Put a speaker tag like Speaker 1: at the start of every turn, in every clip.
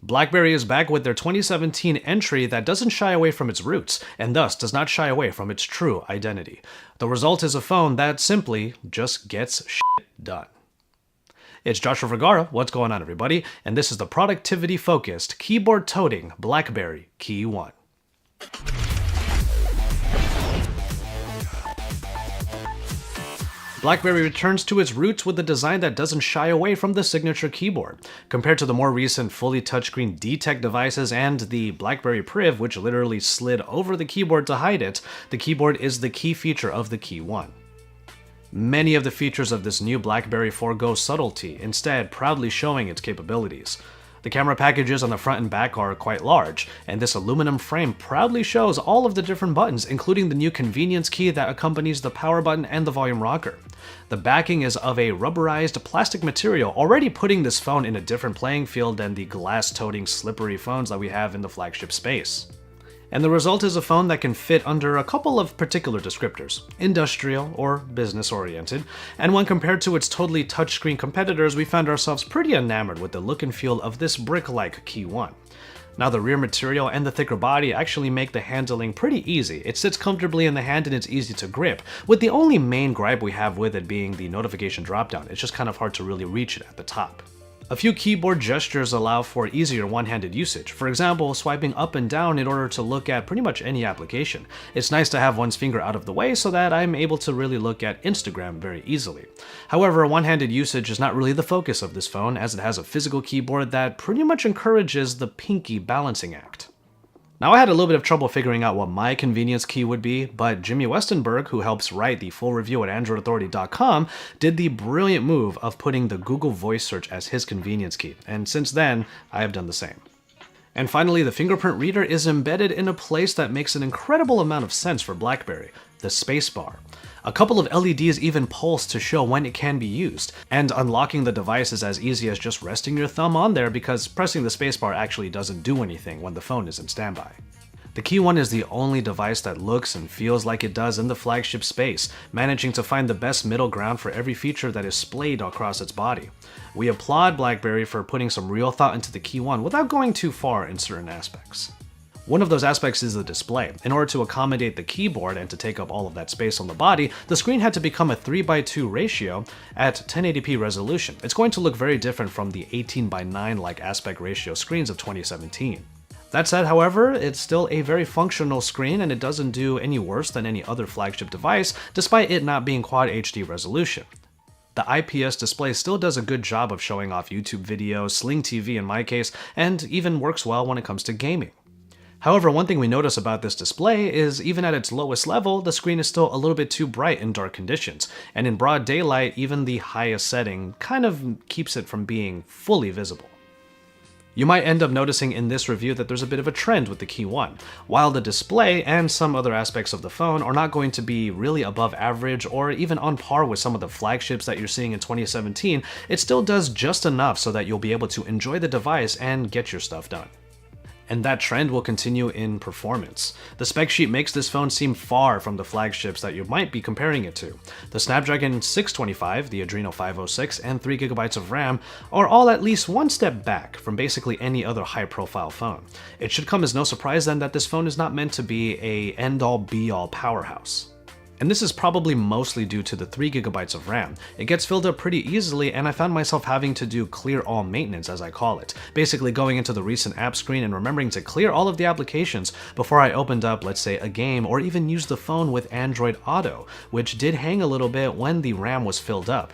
Speaker 1: BlackBerry is back with their 2017 entry that doesn't shy away from its roots, and thus does not shy away from its true identity. The result is a phone that simply just gets shit done. It's Joshua Vergara, what's going on everybody, and this is the productivity-focused, keyboard-toting BlackBerry KEYone. BlackBerry returns to its roots with a design that doesn't shy away from the signature keyboard. Compared to the more recent fully touchscreen D-Tech devices and the BlackBerry Priv, which literally slid over the keyboard to hide it, the keyboard is the key feature of the KEYone. Many of the features of this new BlackBerry forego subtlety, instead proudly showing its capabilities. The camera packages on the front and back are quite large, and this aluminum frame proudly shows all of the different buttons, including the new convenience key that accompanies the power button and the volume rocker. The backing is of a rubberized plastic material, already putting this phone in a different playing field than the glass-toting slippery phones that we have in the flagship space. And the result is a phone that can fit under a couple of particular descriptors, industrial or business-oriented, and when compared to its totally touchscreen competitors, we found ourselves pretty enamored with the look and feel of this brick-like KEYone. Now the rear material and the thicker body actually make the handling pretty easy. It sits comfortably in the hand and it's easy to grip, with the only main gripe we have with it being the notification dropdown. It's just kind of hard to really reach it at the top. A few keyboard gestures allow for easier one-handed usage. For example, swiping up and down in order to look at pretty much any application. It's nice to have one's finger out of the way so that I'm able to really look at Instagram very easily. However, one-handed usage is not really the focus of this phone, as it has a physical keyboard that pretty much encourages the pinky balancing act. Now I had a little bit of trouble figuring out what my convenience key would be, but Jimmy Westenberg, who helps write the full review at AndroidAuthority.com, did the brilliant move of putting the Google voice search as his convenience key, and since then, I have done the same. And finally, the fingerprint reader is embedded in a place that makes an incredible amount of sense for BlackBerry, the spacebar. A couple of LEDs even pulse to show when it can be used, and unlocking the device is as easy as just resting your thumb on there because pressing the spacebar actually doesn't do anything when the phone is in standby. The KEYone is the only device that looks and feels like it does in the flagship space, managing to find the best middle ground for every feature that is splayed across its body. We applaud BlackBerry for putting some real thought into the KEYone without going too far in certain aspects. One of those aspects is the display. In order to accommodate the keyboard and to take up all of that space on the body, the screen had to become a 3:2 ratio at 1080p resolution. It's going to look very different from the 18:9 like aspect ratio screens of 2017. That said, however, it's still a very functional screen and it doesn't do any worse than any other flagship device, despite it not being Quad HD resolution. The IPS display still does a good job of showing off YouTube videos, Sling TV in my case, and even works well when it comes to gaming. However, one thing we notice about this display is even at its lowest level, the screen is still a little bit too bright in dark conditions, and in broad daylight, even the highest setting kind of keeps it from being fully visible. You might end up noticing in this review that there's a bit of a trend with the KEYone. While the display and some other aspects of the phone are not going to be really above average or even on par with some of the flagships that you're seeing in 2017, it still does just enough so that you'll be able to enjoy the device and get your stuff done. And that trend will continue in performance. The spec sheet makes this phone seem far from the flagships that you might be comparing it to. The Snapdragon 625, the Adreno 506, and 3GB of RAM are all at least one step back from basically any other high-profile phone. It should come as no surprise then that this phone is not meant to be a end-all be-all powerhouse. And this is probably mostly due to the 3GB of RAM. It gets filled up pretty easily, and I found myself having to do clear all maintenance, as I call it. Basically going into the recent app screen and remembering to clear all of the applications before I opened up, let's say, a game or even used the phone with Android Auto, which did hang a little bit when the RAM was filled up.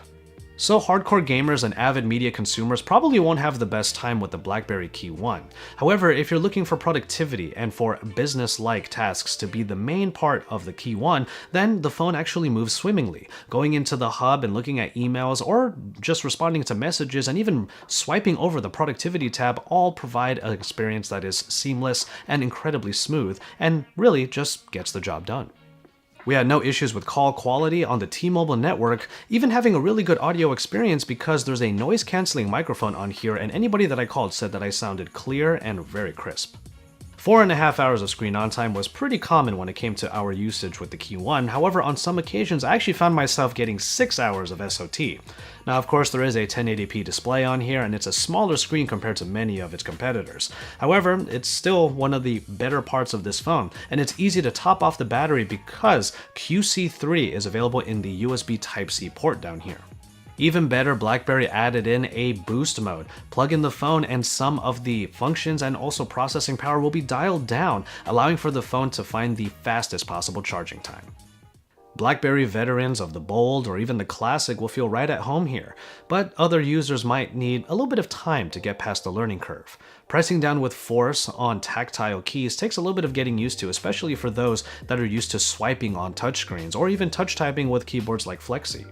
Speaker 1: So hardcore gamers and avid media consumers probably won't have the best time with the BlackBerry KEYone. However, if you're looking for productivity and for business-like tasks to be the main part of the KEYone, then the phone actually moves swimmingly. Going into the hub and looking at emails or just responding to messages and even swiping over the productivity tab all provide an experience that is seamless and incredibly smooth and really just gets the job done. We had no issues with call quality on the T-Mobile network, even having a really good audio experience because there's a noise-canceling microphone on here and anybody that I called said that I sounded clear and very crisp. 4.5 hours of screen on time was pretty common when it came to our usage with the KEYone. However, on some occasions I actually found myself getting 6 hours of SOT. Now of course there is a 1080p display on here and it's a smaller screen compared to many of its competitors. However, it's still one of the better parts of this phone, and it's easy to top off the battery because QC3 is available in the USB Type-C port down here. Even better, BlackBerry added in a boost mode. Plug in the phone and some of the functions and also processing power will be dialed down, allowing for the phone to find the fastest possible charging time. BlackBerry veterans of the Bold or even the Classic will feel right at home here, but other users might need a little bit of time to get past the learning curve. Pressing down with force on tactile keys takes a little bit of getting used to, especially for those that are used to swiping on touchscreens or even touch typing with keyboards like Flexi.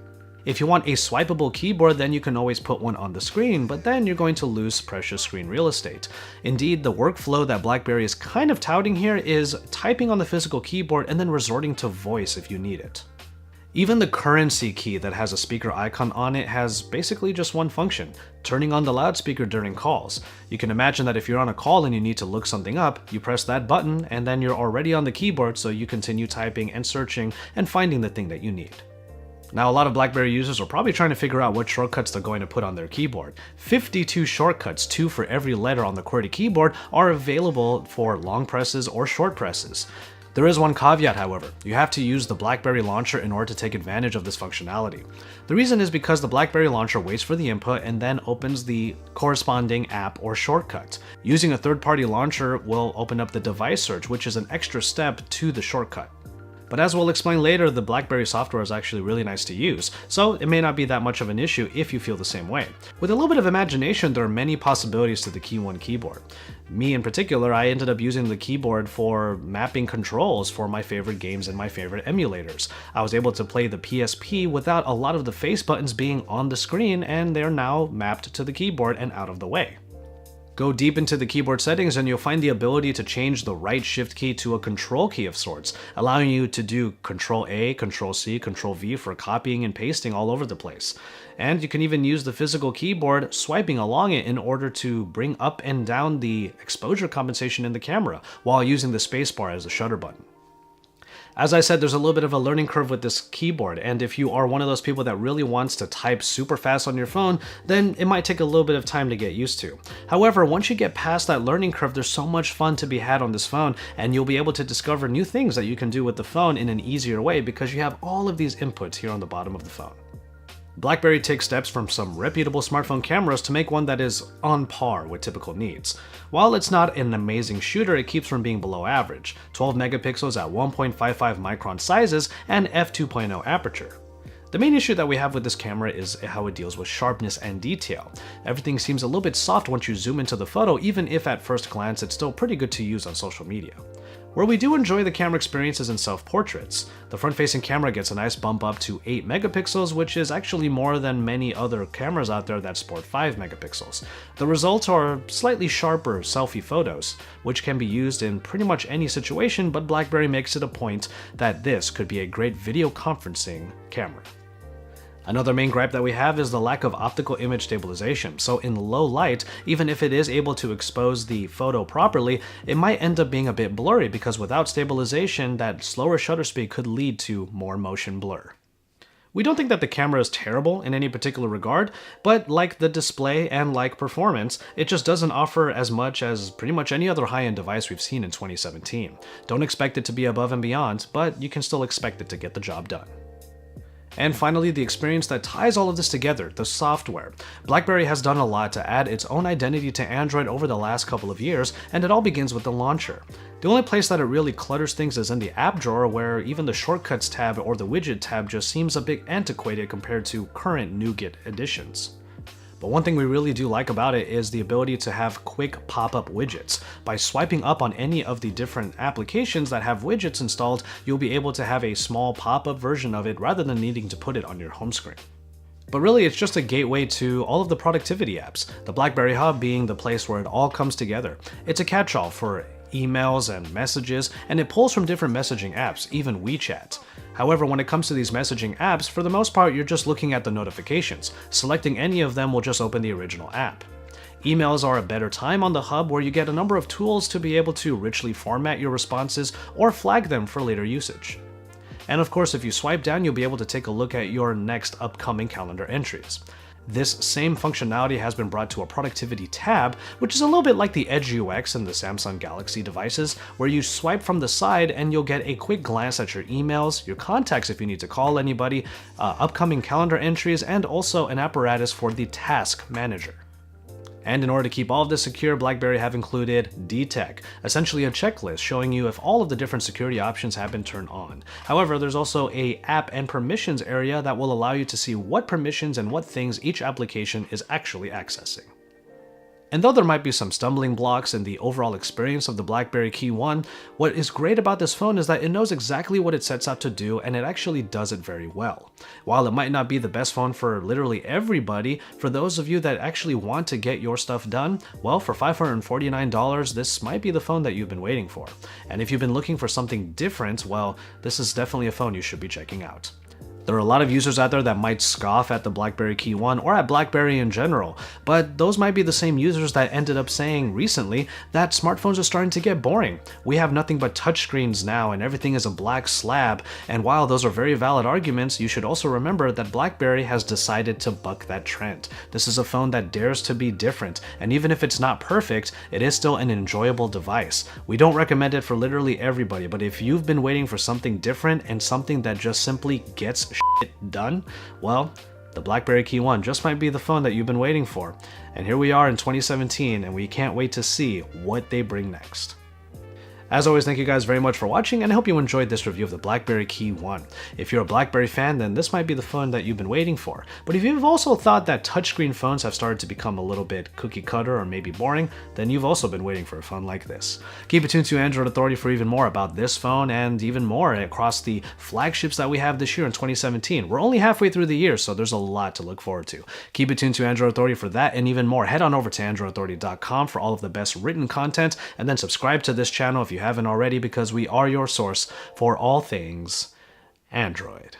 Speaker 1: If you want a swipeable keyboard, then you can always put one on the screen, but then you're going to lose precious screen real estate. Indeed, the workflow that BlackBerry is kind of touting here is typing on the physical keyboard and then resorting to voice if you need it. Even the currency key that has a speaker icon on it has basically just one function: turning on the loudspeaker during calls. You can imagine that if you're on a call and you need to look something up, you press that button and then you're already on the keyboard, so you continue typing and searching and finding the thing that you need. Now, a lot of BlackBerry users are probably trying to figure out what shortcuts they're going to put on their keyboard. 52 shortcuts, 2 for every letter on the QWERTY keyboard, are available for long presses or short presses. There is one caveat, however. You have to use the BlackBerry launcher in order to take advantage of this functionality. The reason is because the BlackBerry launcher waits for the input and then opens the corresponding app or shortcut. Using a third-party launcher will open up the device search, which is an extra step to the shortcut. But as we'll explain later, the BlackBerry software is actually really nice to use, so it may not be that much of an issue if you feel the same way. With a little bit of imagination, there are many possibilities to the KEYone keyboard. Me in particular, I ended up using the keyboard for mapping controls for my favorite games and my favorite emulators. I was able to play the PSP without a lot of the face buttons being on the screen, and they're now mapped to the keyboard and out of the way. Go deep into the keyboard settings and you'll find the ability to change the right shift key to a control key of sorts, allowing you to do Control A, Control C, Control V for copying and pasting all over the place. And you can even use the physical keyboard swiping along it in order to bring up and down the exposure compensation in the camera while using the spacebar as the shutter button. As I said, there's a little bit of a learning curve with this keyboard, and if you are one of those people that really wants to type super fast on your phone, then it might take a little bit of time to get used to. However, once you get past that learning curve, there's so much fun to be had on this phone, and you'll be able to discover new things that you can do with the phone in an easier way because you have all of these inputs here on the bottom of the phone. BlackBerry takes steps from some reputable smartphone cameras to make one that is on par with typical needs. While it's not an amazing shooter, it keeps from being below average: 12 megapixels at 1.55 micron sizes and f2.0 aperture. The main issue that we have with this camera is how it deals with sharpness and detail. Everything seems a little bit soft once you zoom into the photo, even if at first glance it's still pretty good to use on social media. Where we do enjoy the camera experience is in self-portraits. The front-facing camera gets a nice bump up to 8 megapixels, which is actually more than many other cameras out there that sport 5 megapixels. The results are slightly sharper selfie photos, which can be used in pretty much any situation, but BlackBerry makes it a point that this could be a great video conferencing camera. Another main gripe that we have is the lack of optical image stabilization, so in low light, even if it is able to expose the photo properly, it might end up being a bit blurry because without stabilization, that slower shutter speed could lead to more motion blur. We don't think that the camera is terrible in any particular regard, but like the display and like performance, it just doesn't offer as much as pretty much any other high-end device we've seen in 2017. Don't expect it to be above and beyond, but you can still expect it to get the job done. And finally, the experience that ties all of this together, the software. BlackBerry has done a lot to add its own identity to Android over the last couple of years, and it all begins with the launcher. The only place that it really clutters things is in the app drawer, where even the Shortcuts tab or the Widget tab just seems a bit antiquated compared to current Nougat editions. But one thing we really do like about it is the ability to have quick pop-up widgets. By swiping up on any of the different applications that have widgets installed, you'll be able to have a small pop-up version of it rather than needing to put it on your home screen. But really, it's just a gateway to all of the productivity apps, the BlackBerry Hub being the place where it all comes together. It's a catch-all for emails and messages, and it pulls from different messaging apps, even WeChat. However, when it comes to these messaging apps, for the most part, you're just looking at the notifications. Selecting any of them will just open the original app. Emails are a better time on the hub where you get a number of tools to be able to richly format your responses or flag them for later usage. And of course, if you swipe down, you'll be able to take a look at your next upcoming calendar entries. This same functionality has been brought to a productivity tab, which is a little bit like the Edge UX in the Samsung Galaxy devices, where you swipe from the side and you'll get a quick glance at your emails, your contacts if you need to call anybody, upcoming calendar entries, and also an apparatus for the task manager. And in order to keep all of this secure, BlackBerry have included DTEC, essentially a checklist showing you if all of the different security options have been turned on. However, there's also a app and permissions area that will allow you to see what permissions and what things each application is actually accessing. And though there might be some stumbling blocks in the overall experience of the BlackBerry KEYone, what is great about this phone is that it knows exactly what it sets out to do, and it actually does it very well. While it might not be the best phone for literally everybody, for those of you that actually want to get your stuff done, well, for $549, this might be the phone that you've been waiting for. And if you've been looking for something different, well, this is definitely a phone you should be checking out. There are a lot of users out there that might scoff at the BlackBerry KEYone or at BlackBerry in general, but those might be the same users that ended up saying recently that smartphones are starting to get boring. We have nothing but touchscreens now and everything is a black slab, and while those are very valid arguments, you should also remember that BlackBerry has decided to buck that trend. This is a phone that dares to be different, and even if it's not perfect, it is still an enjoyable device. We don't recommend it for literally everybody, but if you've been waiting for something different and something that just simply gets shit done, well, the BlackBerry KEYone just might be the phone that you've been waiting for. And here we are in 2017, and we can't wait to see what they bring next. As always, thank you guys very much for watching, and I hope you enjoyed this review of the BlackBerry KEYone. If you're a BlackBerry fan, then this might be the phone that you've been waiting for. But if you've also thought that touchscreen phones have started to become a little bit cookie cutter or maybe boring, then you've also been waiting for a phone like this. Keep it tuned to Android Authority for even more about this phone and even more across the flagships that we have this year in 2017. We're only halfway through the year, so there's a lot to look forward to. Keep it tuned to Android Authority for that and even more. Head on over to AndroidAuthority.com for all of the best written content, and then subscribe to this channel if you haven't already, because we are your source for all things Android.